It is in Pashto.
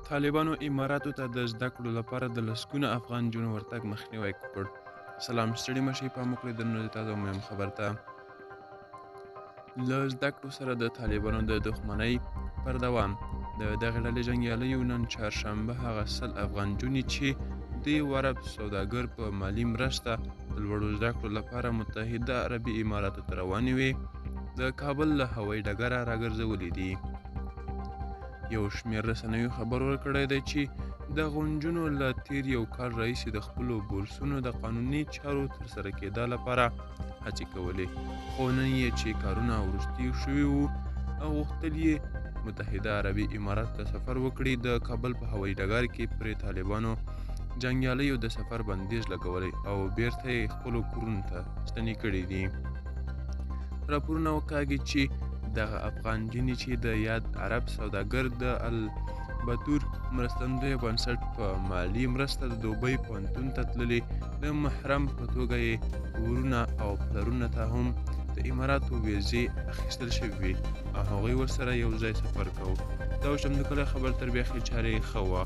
طالبانو اماراتو ته د زده کړو لپاره د لسګونه افغان نجونو ورتګ مخنیوی وکړ. سلام ستړي مه شئ، پام وکړئ درنو د تازه مهم خبر ته. له زده کړو سره د طالبانو د دښمنۍ پر دوام د دغې ډلې جنګیالیو نن چهارشنبه هغه 100 افغان نجونې چې د یو عرب سوداګر په مالي مرسته د لوړو زده کړو لپاره متحده عربي اماراتو ته روانې وې د کابل له هوایي ډګره راګرځولې دي. یو شمېر رسنیو خبر ورکړی دی چې دغو نجونو له تیر یو کال راهیسې د خپلو بورسونو د قانوني چارو ترسره کېدا لپاره هڅې کولې، خو نن یې چې کارونه وروستي شوي وو او غوښتل یې متحده عربي امارات ته سفر وکړي، د کابل په هوایي ډګر کې پرې طالبانو جنګیالیو د سفر بندیز لګولی او بیرته یې خپلو کورونو ته ستنې کړي دي. راپورونه وکاږي چې دغه افغان نجونې چې د یاد عرب سوداګر د البتور مرستندویه بنسټ په مالي مرسته د دوبۍ پوهنتون ته تللې، د محرم په توګه یې ورونه او پلرونه ته هم د اماراتو ویزې اخیستل شوې وې او هغوی ورسره یو ځای سفر کوو. دا اوس هم د کلی خبر تر بیاخې چارې ښه وه.